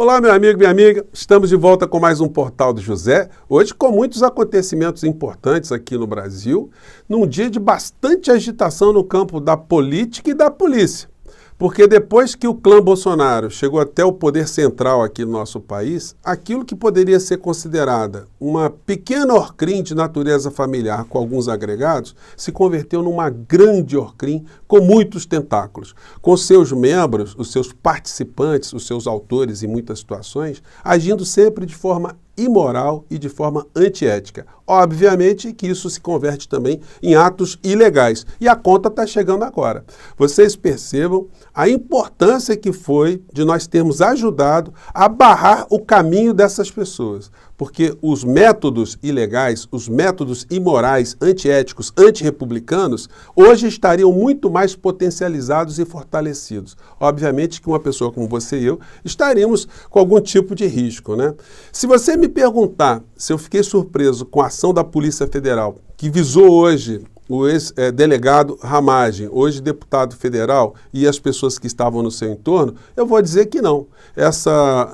Olá, meu amigo, minha amiga. Estamos de volta com mais um Portal do José. Hoje com muitos acontecimentos importantes aqui no Brasil, num dia de bastante agitação no campo da política e da polícia. Porque depois que o clã Bolsonaro chegou até o poder central aqui no nosso país, aquilo que poderia ser considerada uma pequena orcrim de natureza familiar com alguns agregados, se converteu numa grande orcrim com muitos tentáculos, com seus membros, os seus participantes, os seus autores em muitas situações, agindo sempre de forma imoral e de forma antiética. Obviamente que isso se converte também em atos ilegais. E a conta está chegando agora. Vocês percebam a importância que foi de nós termos ajudado a barrar o caminho dessas pessoas. Porque os métodos ilegais, os métodos imorais, antiéticos, antirrepublicanos, hoje estariam muito mais potencializados e fortalecidos. Obviamente que uma pessoa como você e eu estaríamos com algum tipo de risco, né? Se você me perguntar se eu fiquei surpreso com a ação da Polícia Federal, que visou hoje o ex-delegado Ramagem, hoje deputado federal, e as pessoas que estavam no seu entorno, eu vou dizer que não. Essa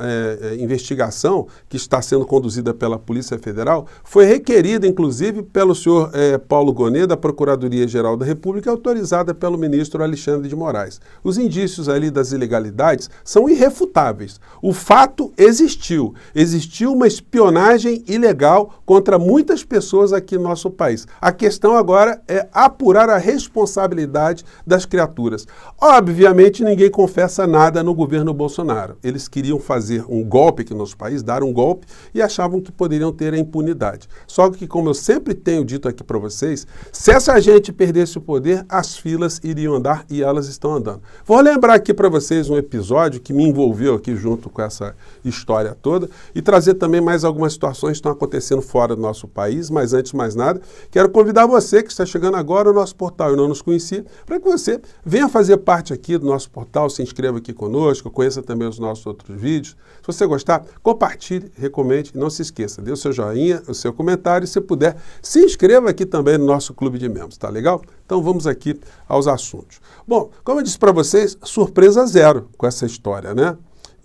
investigação, que está sendo conduzida pela Polícia Federal, foi requerida, inclusive, pelo senhor Paulo Gonet, da Procuradoria-Geral da República, autorizada pelo ministro Alexandre de Moraes. Os indícios ali das ilegalidades são irrefutáveis. O fato existiu. Existiu uma espionagem ilegal contra muitas pessoas aqui no nosso país. A questão agora é apurar a responsabilidade das criaturas. Obviamente, ninguém confessa nada no governo Bolsonaro. Eles queriam fazer um golpe aqui no nosso país, dar um golpe, e achavam que poderiam ter a impunidade. Só que, como eu sempre tenho dito aqui para vocês, se essa gente perdesse o poder, as filas iriam andar e elas estão andando. Vou lembrar aqui para vocês um episódio que me envolveu aqui junto com essa história toda e trazer também mais algumas situações que estão acontecendo fora do nosso país, mas antes de mais nada, quero convidar você que está chegando agora no nosso portal e não nos conhecia, para que você venha fazer parte aqui do nosso portal, se inscreva aqui conosco, conheça também os nossos outros vídeos. Se você gostar, compartilhe, recomende e não se esqueça, dê o seu joinha, o seu comentário e, se puder, se inscreva aqui também no nosso clube de membros, tá legal? Então vamos aqui aos assuntos. Bom, como eu disse para vocês, surpresa zero com essa história, né?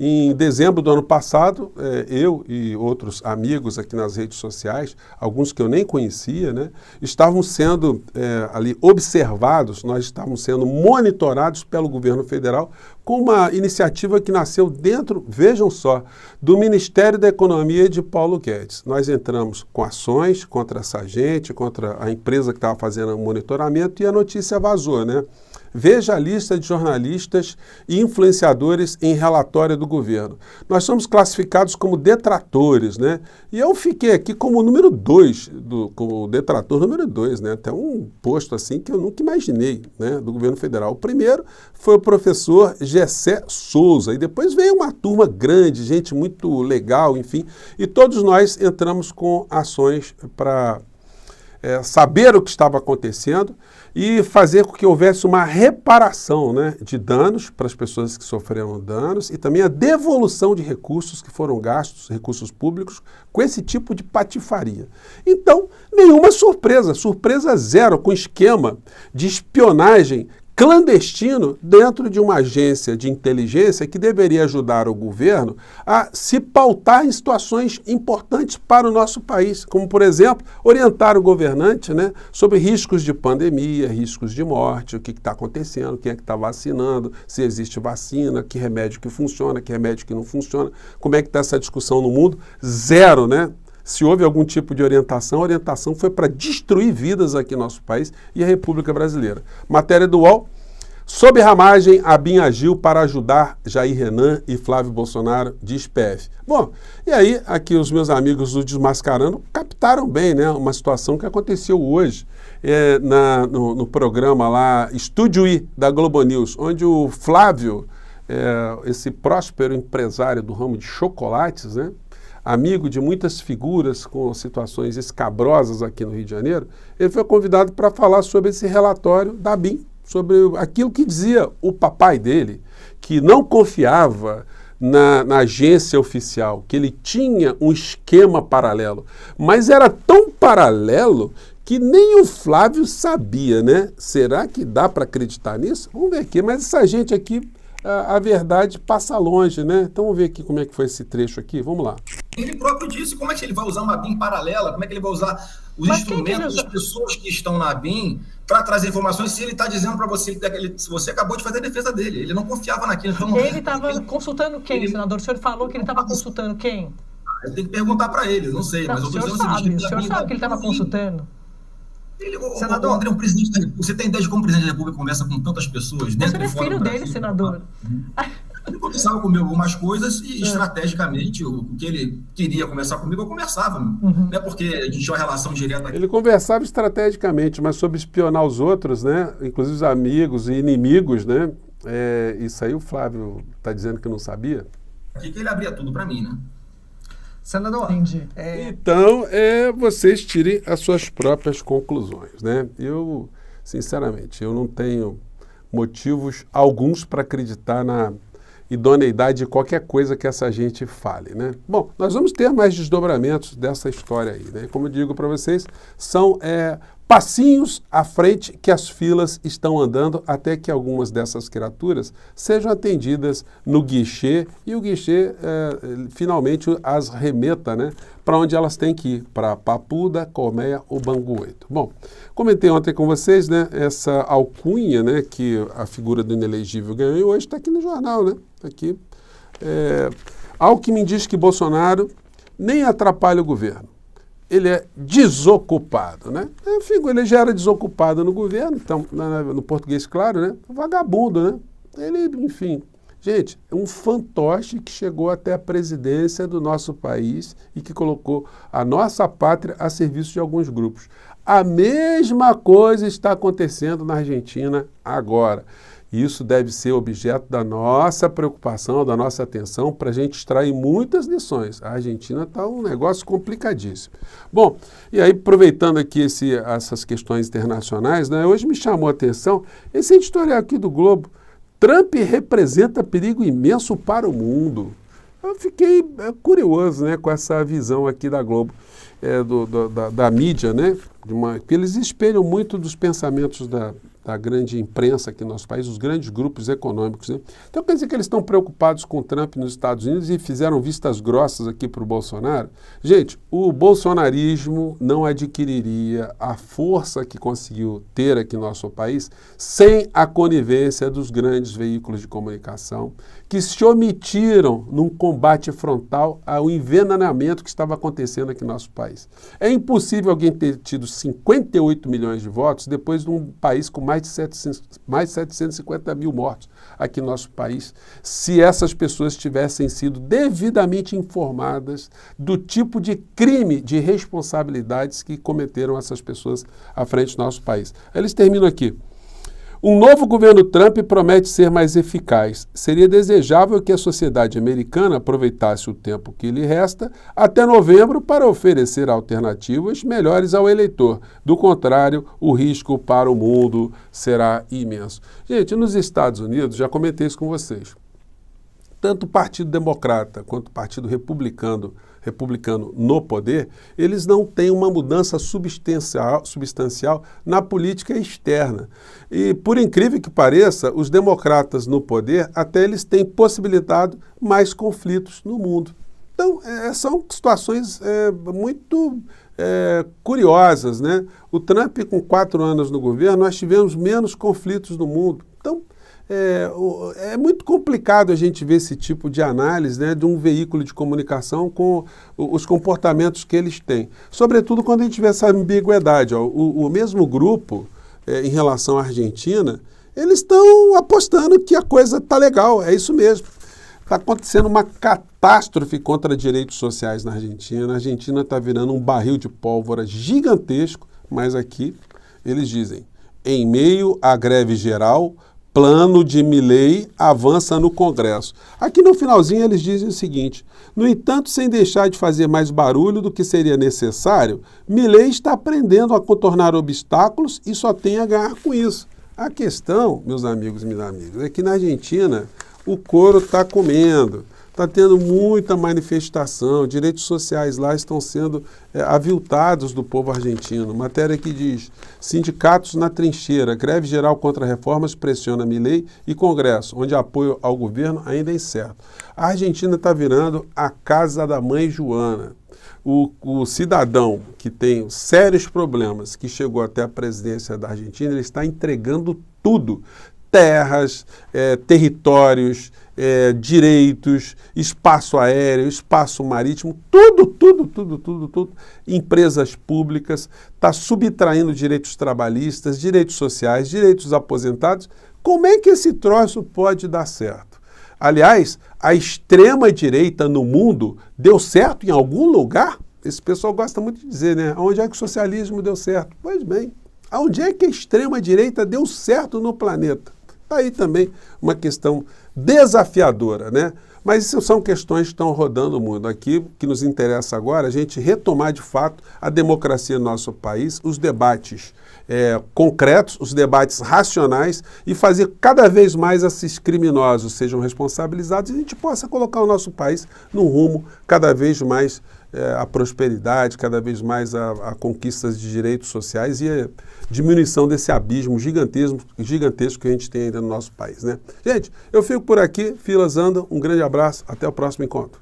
Em dezembro do ano passado, eu e outros amigos aqui nas redes sociais, alguns que eu nem conhecia, né, estavam sendo ali observados, nós estávamos sendo monitorados pelo governo federal com uma iniciativa que nasceu dentro, vejam só, do Ministério da Economia de Paulo Guedes. Nós entramos com ações contra essa gente, contra a empresa que estava fazendo o monitoramento, e a notícia vazou, né? Veja a lista de jornalistas e influenciadores em relatório do governo. Nós somos classificados como detratores, né? E eu fiquei aqui como o número 2, como detrator número 2, né? Até um posto assim que eu nunca imaginei, né? Do governo federal. O primeiro foi o professor Gessé Souza, e depois veio uma turma grande, gente muito legal, enfim. E todos nós entramos com ações para saber o que estava acontecendo e fazer com que houvesse uma reparação, né, de danos para as pessoas que sofreram danos e também a devolução de recursos que foram gastos, recursos públicos, com esse tipo de patifaria. Então, nenhuma surpresa, surpresa zero, com esquema de espionagem clandestino dentro de uma agência de inteligência que deveria ajudar o governo a se pautar em situações importantes para o nosso país, como, por exemplo, orientar o governante, né, sobre riscos de pandemia, riscos de morte, o que está acontecendo, quem é que está vacinando, se existe vacina, que remédio que funciona, que remédio que não funciona, como é que está essa discussão no mundo? Zero, né? Se houve algum tipo de orientação, a orientação foi para destruir vidas aqui no nosso país e a República Brasileira. Matéria do UOL. Sob Ramagem, ABIN agiu para ajudar Jair Renan e Flávio Bolsonaro, diz PF. Bom, e aí aqui os meus amigos do Desmascarando captaram bem, né, uma situação que aconteceu hoje no programa lá, Estúdio I, da Globo News, onde o Flávio, esse próspero empresário do ramo de chocolates, né, amigo de muitas figuras com situações escabrosas aqui no Rio de Janeiro, ele foi convidado para falar sobre esse relatório da ABIN, sobre aquilo que dizia o papai dele, que não confiava na agência oficial, que ele tinha um esquema paralelo, mas era tão paralelo que nem o Flávio sabia, né? Será que dá para acreditar nisso? Vamos ver aqui, mas essa gente aqui a verdade passa longe, né? Então vamos ver aqui como é que foi esse trecho aqui, vamos lá. Ele próprio disse como é que ele vai usar uma BIM paralela, como é que ele vai usar os instrumentos das pessoas que estão na BIM para trazer informações, se ele está dizendo para você, se você acabou de fazer a defesa dele, ele não confiava naquilo. Então ele estava consultando quem, senador? O senhor falou que ele estava consultando quem? Eu tenho que perguntar para ele, não sei. Não, mas o senhor sabe que ele estava consultando. Senador, André, presidente da República, você tem ideia de como o presidente da República conversa com tantas pessoas? Você é filho dele, senador. Ele conversava comigo algumas coisas e, estrategicamente, o que ele queria conversar comigo, eu conversava. Não é porque a gente tinha uma relação direta aqui. Ele conversava estrategicamente, mas sobre espionar os outros, né? Inclusive os amigos e inimigos, né? Isso aí o Flávio está dizendo que não sabia. Aqui que ele abria tudo para mim, né? Senador, então, vocês tirem as suas próprias conclusões, né? Eu, sinceramente, eu não tenho motivos alguns para acreditar na idoneidade de qualquer coisa que essa gente fale, né? Bom, nós vamos ter mais desdobramentos dessa história aí, né? Como eu digo para vocês, são passinhos à frente que as filas estão andando até que algumas dessas criaturas sejam atendidas no guichê e o guichê finalmente as remeta, né, para onde elas têm que ir, para Papuda, Colmeia ou Bangu 8. Bom, comentei ontem com vocês, né, essa alcunha, né, que a figura do inelegível ganhou e hoje está aqui no jornal, né, aqui. Alckmin diz que Bolsonaro nem atrapalha o governo. Ele é desocupado, né? Ele já era desocupado no governo, então, no português claro, né? Vagabundo, né? Ele, enfim, gente, é um fantoche que chegou até a presidência do nosso país e que colocou a nossa pátria a serviço de alguns grupos. A mesma coisa está acontecendo na Argentina agora. Isso deve ser objeto da nossa preocupação, da nossa atenção, para a gente extrair muitas lições. A Argentina está um negócio complicadíssimo. Bom, e aí aproveitando aqui essas questões internacionais, né, hoje me chamou a atenção esse editorial aqui do Globo. Trump representa perigo imenso para o mundo. Eu fiquei curioso, né, com essa visão aqui da Globo, da mídia, né, que eles espelham muito dos pensamentos da grande imprensa aqui no nosso país, os grandes grupos econômicos, né? Então quer dizer que eles estão preocupados com o Trump nos Estados Unidos e fizeram vistas grossas aqui para o Bolsonaro? Gente, o bolsonarismo não adquiriria a força que conseguiu ter aqui no nosso país sem a conivência dos grandes veículos de comunicação que se omitiram num combate frontal ao envenenamento que estava acontecendo aqui no nosso país. É impossível alguém ter tido 58 milhões de votos depois de um país com mais de 750 mil mortos aqui no nosso país, se essas pessoas tivessem sido devidamente informadas do tipo de crime, de responsabilidades que cometeram essas pessoas à frente do nosso país. Eles terminam aqui. Um novo governo Trump promete ser mais eficaz. Seria desejável que a sociedade americana aproveitasse o tempo que lhe resta até novembro para oferecer alternativas melhores ao eleitor. Do contrário, o risco para o mundo será imenso. Gente, nos Estados Unidos, já comentei isso com vocês, tanto o Partido Democrata quanto o Partido Republicano no poder, eles não têm uma mudança substancial na política externa. E, por incrível que pareça, os democratas no poder, até eles têm possibilitado mais conflitos no mundo. Então, são situações muito curiosas, né? O Trump, com 4 anos no governo, nós tivemos menos conflitos no mundo. Então, é muito complicado a gente ver esse tipo de análise, né, de um veículo de comunicação com os comportamentos que eles têm. Sobretudo quando a gente vê essa ambiguidade. Ó, o mesmo grupo, em relação à Argentina, eles estão apostando que a coisa está legal, é isso mesmo. Está acontecendo uma catástrofe contra direitos sociais na Argentina. A Argentina está virando um barril de pólvora gigantesco, mas aqui eles dizem, em meio à greve geral, plano de Milei avança no Congresso. Aqui no finalzinho eles dizem o seguinte, no entanto, sem deixar de fazer mais barulho do que seria necessário, Milei está aprendendo a contornar obstáculos e só tem a ganhar com isso. A questão, meus amigos e minhas amigas, é que na Argentina o couro está comendo. está tendo muita manifestação, direitos sociais lá estão sendo aviltados do povo argentino. Matéria que diz, sindicatos na trincheira, greve geral contra reformas pressiona Milei e Congresso, onde apoio ao governo ainda é incerto. A Argentina está virando a casa da mãe Joana. O cidadão que tem sérios problemas, que chegou até a presidência da Argentina, ele está entregando tudo. Terras, territórios, direitos, espaço aéreo, espaço marítimo, tudo. Empresas públicas, está subtraindo direitos trabalhistas, direitos sociais, direitos aposentados. Como é que esse troço pode dar certo? Aliás, a extrema-direita no mundo deu certo em algum lugar? Esse pessoal gosta muito de dizer, né? Onde é que o socialismo deu certo? Pois bem, onde é que a extrema-direita deu certo no planeta? Está aí também uma questão desafiadora, né? Mas isso são questões que estão rodando o mundo. Aqui, o que nos interessa agora é a gente retomar de fato a democracia no nosso país, os debates concretos, os debates racionais e fazer cada vez mais esses criminosos sejam responsabilizados e a gente possa colocar o nosso país num rumo cada vez mais a prosperidade, cada vez mais a conquistas de direitos sociais e a diminuição desse abismo gigantesco que a gente tem ainda no nosso país, né? Gente, eu fico por aqui, filas andam, um grande abraço, até o próximo encontro.